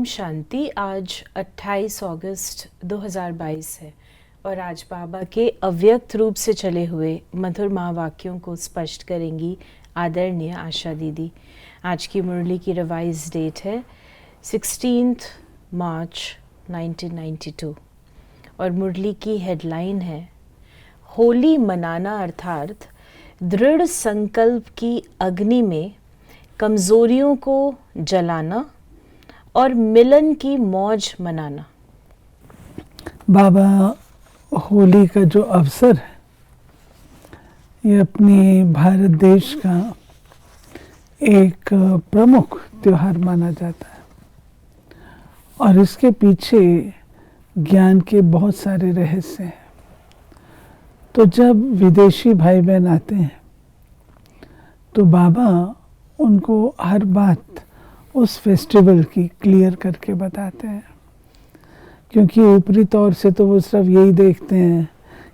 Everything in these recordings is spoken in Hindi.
शांति। आज 28 अगस्त 2022 है और आज बाबा के अव्यक्त रूप से चले हुए मधुर महावाक्यों को स्पष्ट करेंगी आदरणीय आशा दीदी। आज की मुरली की रिवाइज डेट है 16 मार्च 1992 और मुरली की हेडलाइन है होली मनाना, अर्थात दृढ़ संकल्प की अग्नि में कमजोरियों को जलाना और मिलन की मौज मनाना। बाबा होली का जो अवसर है ये अपने भारत देश का एक प्रमुख त्योहार माना जाता है और इसके पीछे ज्ञान के बहुत सारे रहस्य हैं। तो जब विदेशी भाई बहन आते हैं तो बाबा उनको हर बात उस फेस्टिवल की क्लियर करके बताते हैं, क्योंकि ऊपरी तौर से तो वो सिर्फ यही देखते हैं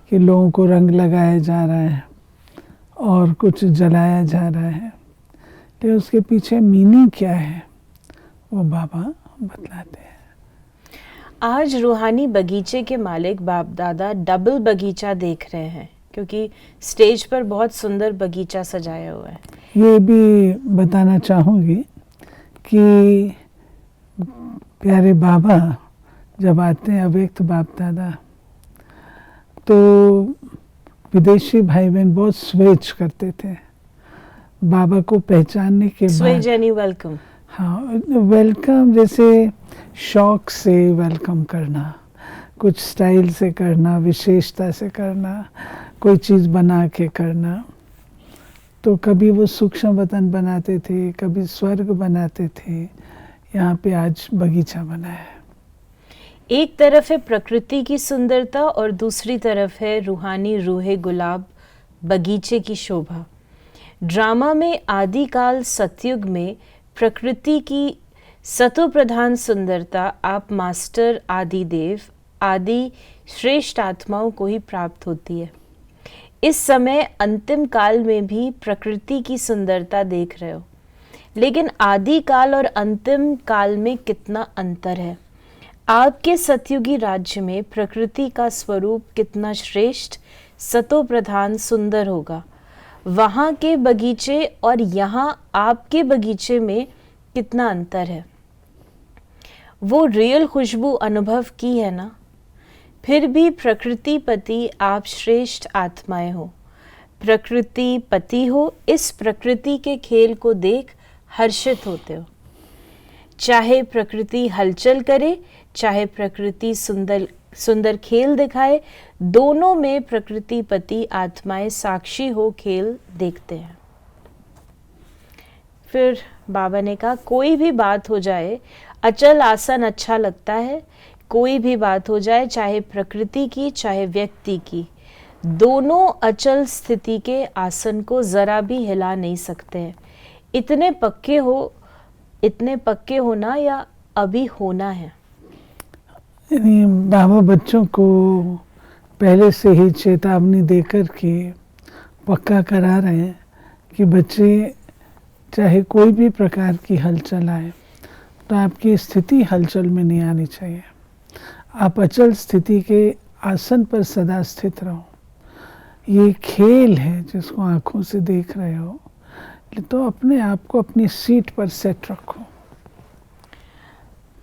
कि लोगों को रंग लगाया जा रहा है और कुछ जलाया जा रहा है, लेकिन उसके पीछे मीनिंग क्या है वो बाबा बतलाते हैं। आज रूहानी बगीचे के मालिक बाप दादा डबल बगीचा देख रहे हैं, क्योंकि स्टेज पर बहुत सुंदर बगीचा सजाया हुआ है। ये भी बताना चाहूँगी कि प्यारे बाबा जब आते हैं अव्यक्त बाप दादा, तो विदेशी भाई बहन बहुत स्वेच करते थे बाबा को पहचानने के बाद। स्वेज यानी वेलकम। हाँ, वेलकम जैसे शौक से वेलकम करना, कुछ स्टाइल से करना, विशेषता से करना, कोई चीज़ बना के करना। तो कभी वो सूक्ष्म वतन बनाते थे, कभी स्वर्ग बनाते थे। यहाँ पे आज बगीचा बना है। एक तरफ है प्रकृति की सुंदरता और दूसरी तरफ है रूहानी रूहे गुलाब बगीचे की शोभा। ड्रामा में आदिकाल सतयुग में प्रकृति की सतो प्रधान सुंदरता आप मास्टर आदि देव आदि श्रेष्ठ आत्माओं को ही प्राप्त होती है। इस समय अंतिम काल में भी प्रकृति की सुंदरता देख रहे हो, लेकिन आदि काल और अंतिम काल में कितना अंतर है। आपके सतयुगी राज्य में प्रकृति का स्वरूप कितना श्रेष्ठ, सतो प्रधान, सुंदर होगा। वहाँ के बगीचे और यहाँ आपके बगीचे में कितना अंतर है। वो रियल खुशबू अनुभव की है ना। फिर भी प्रकृति पति आप श्रेष्ठ आत्माएं हो, प्रकृति पति हो। इस प्रकृति के खेल को देख हर्षित होते हो। चाहे प्रकृति हलचल करे, चाहे प्रकृति सुंदर सुंदर खेल दिखाए, दोनों में प्रकृति पति आत्माएं साक्षी हो खेल देखते हैं। फिर बाबा ने कहा कोई भी बात हो जाए, अचल आसन अच्छा लगता है। कोई भी बात हो जाए, चाहे प्रकृति की चाहे व्यक्ति की, दोनों अचल स्थिति के आसन को जरा भी हिला नहीं सकते हैं। इतने पक्के होना या अभी होना है। यानी बाबा बच्चों को पहले से ही चेतावनी देकर के पक्का करा रहे हैं कि बच्चे चाहे कोई भी प्रकार की हलचल आए तो आपकी स्थिति हलचल में नहीं आनी चाहिए। आप अचल स्थिति के आसन पर सदा स्थित रहो। ये खेल है जिसको आंखों से देख रहे हो, तो अपने आप को अपनी सीट पर सेट रखो।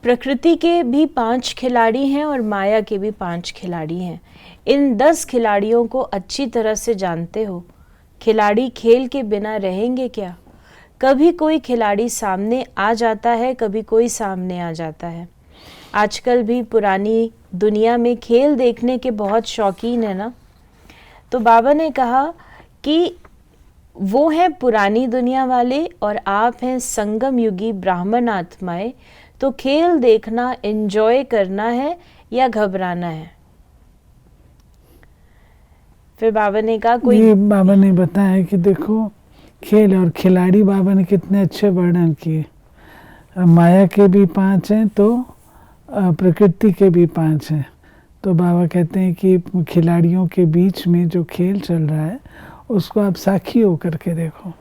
प्रकृति के भी 5 खिलाड़ी हैं और माया के भी 5 खिलाड़ी हैं। इन 10 खिलाड़ियों को अच्छी तरह से जानते हो। खिलाड़ी खेल के बिना रहेंगे क्या। कभी कोई खिलाड़ी सामने आ जाता है, कभी कोई सामने आ जाता है। आजकल भी पुरानी दुनिया में खेल देखने के बहुत शौकीन है ना। तो बाबा ने कहा कि वो हैं पुरानी दुनिया वाले और आप हैं संगम युगी ब्राह्मण आत्माएं। तो खेल देखना, एंजॉय करना है या घबराना है। फिर बाबा ने कहा ये बाबा ने बताया कि देखो खेल और खिलाड़ी बाबा ने कितने अच्छे वर्णन किए। माया के भी 5 हैं तो प्रकृति के भी 5 हैं। तो बाबा कहते हैं कि खिलाड़ियों के बीच में जो खेल चल रहा है उसको आप साक्षी होकर के देखो,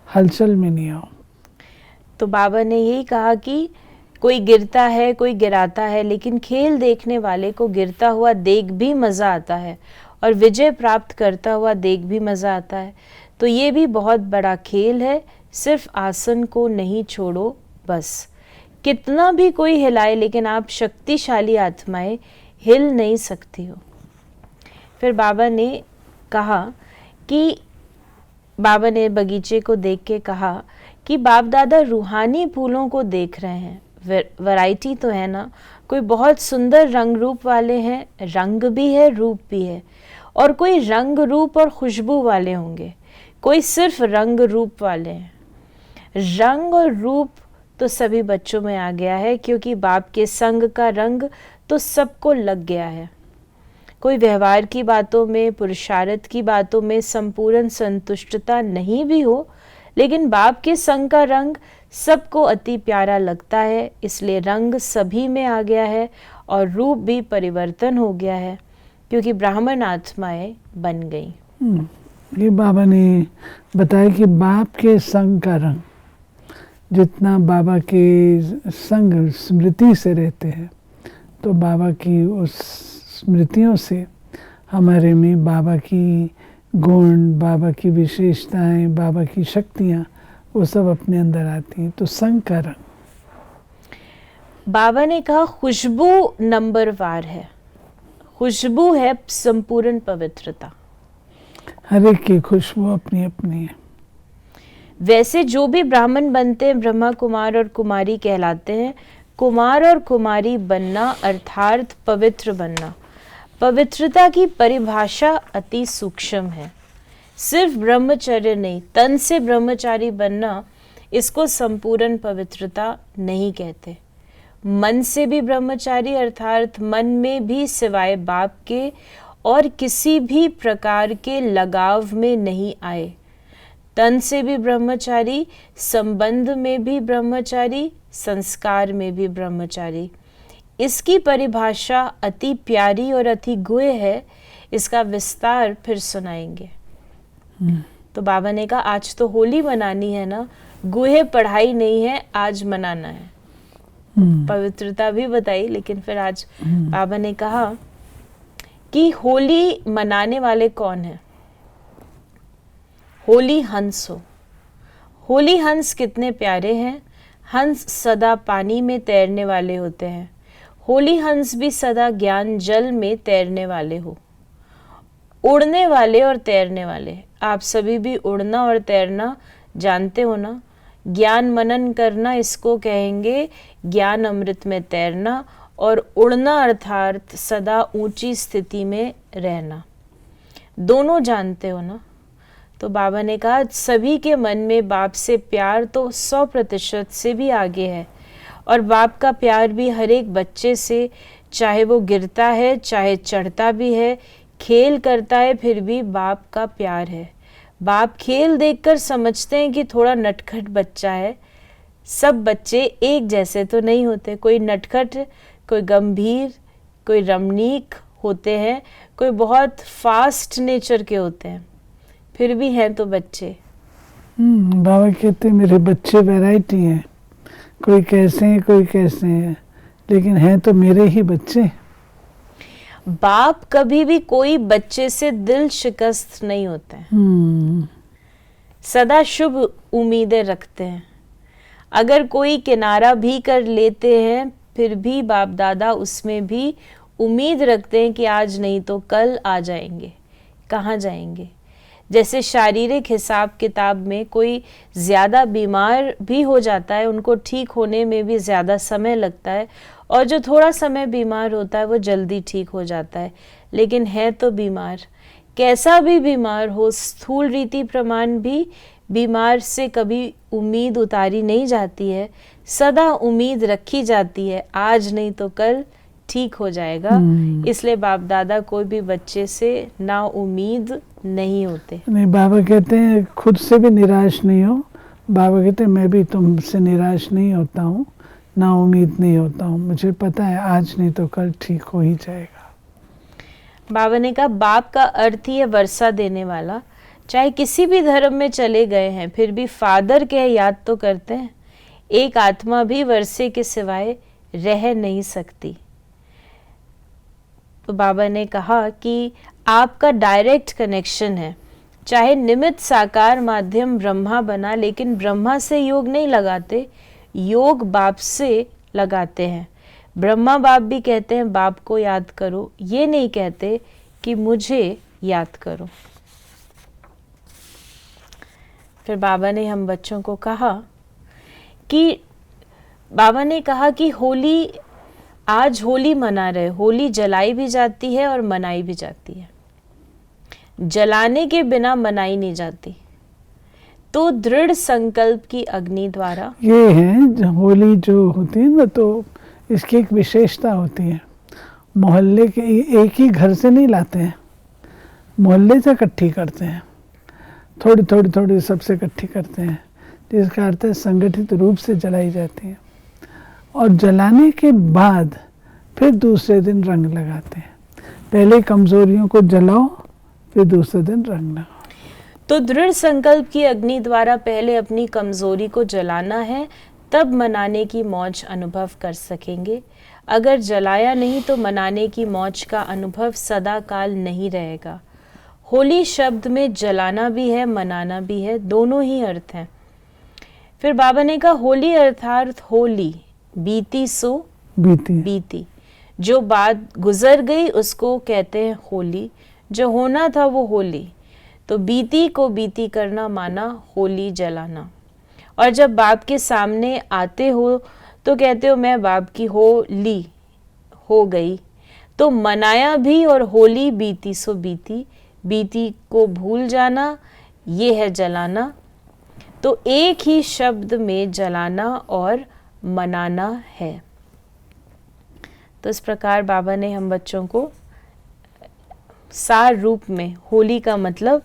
हलचल में नहीं आओ। तो बाबा ने यही कहा कि कोई गिरता है, कोई गिराता है, लेकिन खेल देखने वाले को गिरता हुआ देख भी मज़ा आता है और विजय प्राप्त करता हुआ देख भी मज़ा आता है। तो ये भी बहुत बड़ा खेल है, सिर्फ आसन को नहीं छोड़ो बस। कितना भी कोई हिलाए, लेकिन आप शक्तिशाली आत्माएं हिल नहीं सकती हो। फिर बाबा ने कहा कि बाबा ने बगीचे को देख के कहा कि बाप दादा रूहानी फूलों को देख रहे हैं। वैरायटी तो है ना, कोई बहुत सुंदर रंग रूप वाले हैं, रंग भी है रूप भी है, और कोई रंग रूप और खुशबू वाले होंगे, कोई सिर्फ रंग रूप वाले हैं। रंग और रूप तो सभी बच्चों में आ गया है, क्योंकि बाप के संग का रंग तो सबको लग गया है। कोई व्यवहार की बातों में, पुरुषार्थ की बातों में संपूर्ण संतुष्टता नहीं भी हो, लेकिन बाप के संग का रंग सबको अति प्यारा लगता है, इसलिए रंग सभी में आ गया है और रूप भी परिवर्तन हो गया है, क्योंकि ब्राह्मण आत्माएं बन गई। ये बाबा ने बताया कि बाप के संग का रंग, जितना बाबा के संग स्मृति से रहते हैं, तो बाबा की उस स्मृतियों से हमारे में बाबा की गुण, बाबा की विशेषताएं, बाबा की शक्तियाँ, वो सब अपने अंदर आती हैं। तो संग का रंग, बाबा ने कहा खुशबू नंबरवार है, खुशबू है संपूर्ण पवित्रता। हर एक की खुशबू अपनी अपनी है। वैसे जो भी ब्राह्मण बनते हैं ब्रह्मा कुमार और कुमारी कहलाते हैं। कुमार और कुमारी बनना अर्थात पवित्र बनना। पवित्रता की परिभाषा अति सूक्ष्म है। सिर्फ ब्रह्मचर्य नहीं, तन से ब्रह्मचारी बनना, इसको संपूर्ण पवित्रता नहीं कहते। मन से भी ब्रह्मचारी अर्थात मन में भी सिवाय बाप के और किसी भी प्रकार के लगाव में नहीं आए। तन से भी ब्रह्मचारी, संबंध में भी ब्रह्मचारी, संस्कार में भी ब्रह्मचारी। इसकी परिभाषा अति प्यारी और अति गुह्य है। इसका विस्तार फिर सुनाएंगे। तो बाबा ने कहा आज तो होली मनानी है ना, गुह्य पढ़ाई नहीं है, आज मनाना है। पवित्रता भी बताई, लेकिन फिर आज बाबा ने कहा कि होली मनाने वाले कौन है। होली हंस हो। होली हंस कितने प्यारे हैं। हंस सदा पानी में तैरने वाले होते हैं। होली हंस भी सदा ज्ञान जल में तैरने वाले हो। उड़ने वाले और तैरने वाले, आप सभी भी उड़ना और तैरना जानते हो ना। ज्ञान मनन करना, इसको कहेंगे ज्ञान अमृत में तैरना। और उड़ना अर्थात सदा ऊंची स्थिति में रहना, दोनों जानते हो ना। तो बाबा ने कहा सभी के मन में बाप से प्यार तो 100% से भी आगे है। और बाप का प्यार भी हर एक बच्चे से, चाहे वो गिरता है, चाहे चढ़ता भी है, खेल करता है, फिर भी बाप का प्यार है। बाप खेल देखकर समझते हैं कि थोड़ा नटखट बच्चा है। सब बच्चे एक जैसे तो नहीं होते, कोई नटखट, कोई गंभीर, कोई रमणीक होते हैं, कोई बहुत फास्ट नेचर के होते हैं, फिर भी हैं तो बच्चे। बाबा कहते हैं मेरे बच्चे वैरायटी हैं, कोई कैसे हैं कोई कैसे हैं, लेकिन हैं तो मेरे ही बच्चे। बाप कभी भी कोई बच्चे से दिल शिकस्त नहीं होते हैं। सदा शुभ उम्मीदें रखते हैं। अगर कोई किनारा भी कर लेते हैं, फिर भी बाप दादा उसमें भी उम्मीद रखते हैं कि आज नहीं तो कल आ जाएंगे। कहाँ जाएंगे? जैसे शारीरिक हिसाब किताब में कोई ज़्यादा बीमार भी हो जाता है, उनको ठीक होने में भी ज़्यादा समय लगता है, और जो थोड़ा समय बीमार होता है वो जल्दी ठीक हो जाता है। लेकिन है तो बीमार, कैसा भी बीमार हो, स्थूल रीति प्रमाण भी बीमार से कभी उम्मीद उतारी नहीं जाती है, सदा उम्मीद रखी जाती है आज नहीं तो कल ठीक हो जाएगा। इसलिए बाप दादा कोई भी बच्चे से ना उम्मीद नहीं होते। नहीं, बाबा कहते हैं खुद से भी निराश नहीं हो। बाबा कहते हैं मैं भी तुमसे निराश नहीं होता हूँ, ना उम्मीद नहीं होता हूँ, मुझे पता है आज नहीं तो कल ठीक हो ही जाएगा। बाबा ने कहा बाप का अर्थ ही है वर्षा देने वाला। चाहे किसी भी धर्म में चले गए हैं, फिर भी फादर के याद तो करते हैं। एक आत्मा भी वर्षे के सिवाय रह नहीं सकती। तो बाबा ने कहा कि आपका डायरेक्ट कनेक्शन है, चाहे निमित्त साकार माध्यम ब्रह्मा बना, लेकिन ब्रह्मा से योग नहीं लगाते, योग बाप से लगाते हैं। ब्रह्मा बाप भी कहते हैं बाप को याद करो, ये नहीं कहते कि मुझे याद करो। फिर बाबा ने हम बच्चों को कहा कि होली, आज होली मना रहे, होली जलाई भी जाती है और मनाई भी जाती है, जलाने के बिना मनाई नहीं जाती। तो दृढ़ संकल्प की अग्नि द्वारा, ये है होली जो होती है ना, तो इसकी एक विशेषता होती है। मोहल्ले के एक ही घर से नहीं लाते हैं, मोहल्ले से इकट्ठी करते हैं, थोड़ी सबसे इकट्ठी करते हैं, जिसका अर्थ है संगठित रूप से जलाई जाती है। और जलाने के बाद फिर दूसरे दिन रंग लगाते हैं। पहले कमजोरियों को जलाओ, फिर दूसरे दिन रंग लगाओ। तो दृढ़ संकल्प की अग्नि द्वारा पहले अपनी कमजोरी को जलाना है, तब मनाने की मौज अनुभव कर सकेंगे। अगर जलाया नहीं तो मनाने की मौज का अनुभव सदा काल नहीं रहेगा। होली शब्द में जलाना भी है, मनाना भी है, दोनों ही अर्थ हैं। फिर बाबा ने कहा होली अर्थात होली, बीती सो बीती, जो बात गुजर गई उसको कहते हैं होली, जो होना था वो होली। तो बीती को बीती करना माना होली जलाना। और जब बाप के सामने आते हो तो कहते हो मैं बाप की होली हो गई, तो मनाया भी और होली बीती सो बीती, बीती को भूल जाना, ये है जलाना। तो एक ही शब्द में जलाना और मनाना है। तो इस प्रकार बाबा ने हम बच्चों को सार रूप में होली का मतलब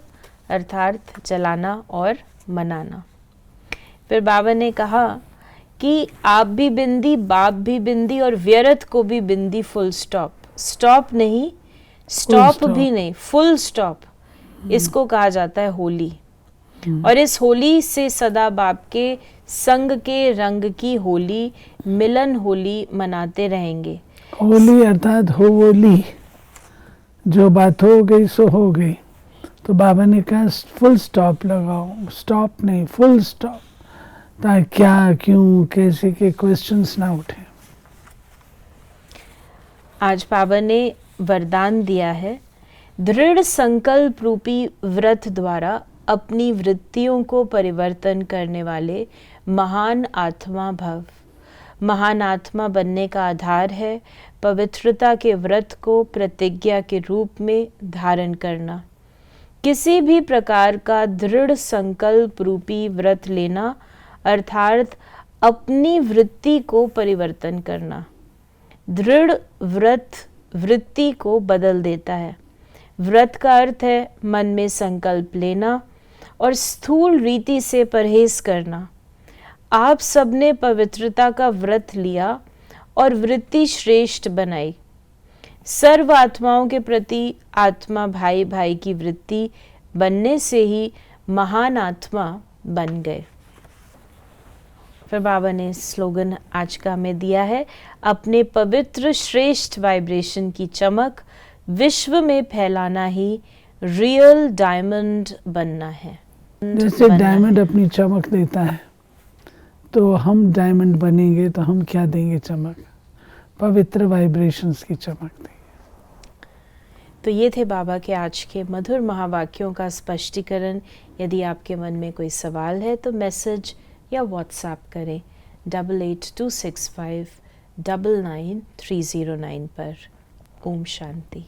अर्थात जलाना और मनाना। फिर बाबा ने कहा कि आप भी बिंदी, बाप भी बिंदी और व्यर्थ को भी बिंदी, फुल स्टॉप। स्टॉप नहीं, स्टॉप भी नहीं, फुल स्टॉप, इसको कहा जाता है होली। और इस होली से सदा बाप के संग के रंग की होली, मिलन होली मनाते रहेंगे। होली अर्थात होली, जो बात हो गई सो हो गई। तो बाबा ने कहा फुल स्टॉप लगाओ, स्टॉप नहीं, फुल स्टॉप, ताकि क्या, क्यों, कैसे के क्वेश्चंस ना उठे। आज बाबा ने वरदान दिया है, दृढ़ संकल्प रूपी व्रत द्वारा अपनी वृत्तियों को परिवर्तन करने वाले महान आत्मा भव। महान आत्मा बनने का आधार है पवित्रता के व्रत को प्रतिज्ञा के रूप में धारण करना। किसी भी प्रकार का दृढ़ संकल्प रूपी व्रत लेना अर्थात अपनी वृत्ति को परिवर्तन करना। दृढ़ व्रत वृत्ति को बदल देता है। व्रत का अर्थ है मन में संकल्प लेना और स्थूल रीति से परहेज करना। आप सबने पवित्रता का व्रत लिया और वृत्ति श्रेष्ठ बनाई। सर्व आत्माओं के प्रति आत्मा भाई भाई की वृत्ति बनने से ही महान आत्मा बन गए। फिर बाबा ने स्लोगन आज का हमें दिया है, अपने पवित्र श्रेष्ठ वाइब्रेशन की चमक विश्व में फैलाना ही रियल डायमंड बनना है। जैसे डायमंड अपनी चमक देता है, तो हम डायमंड बनेंगे तो हम क्या देंगे? चमक, पवित्र वाइब्रेशंस की चमक देंगे। तो ये थे बाबा के आज के मधुर महावाक्यों का स्पष्टीकरण। यदि आपके मन में कोई सवाल है तो मैसेज या व्हाट्सएप करें 8826599309 पर। ओम शांति।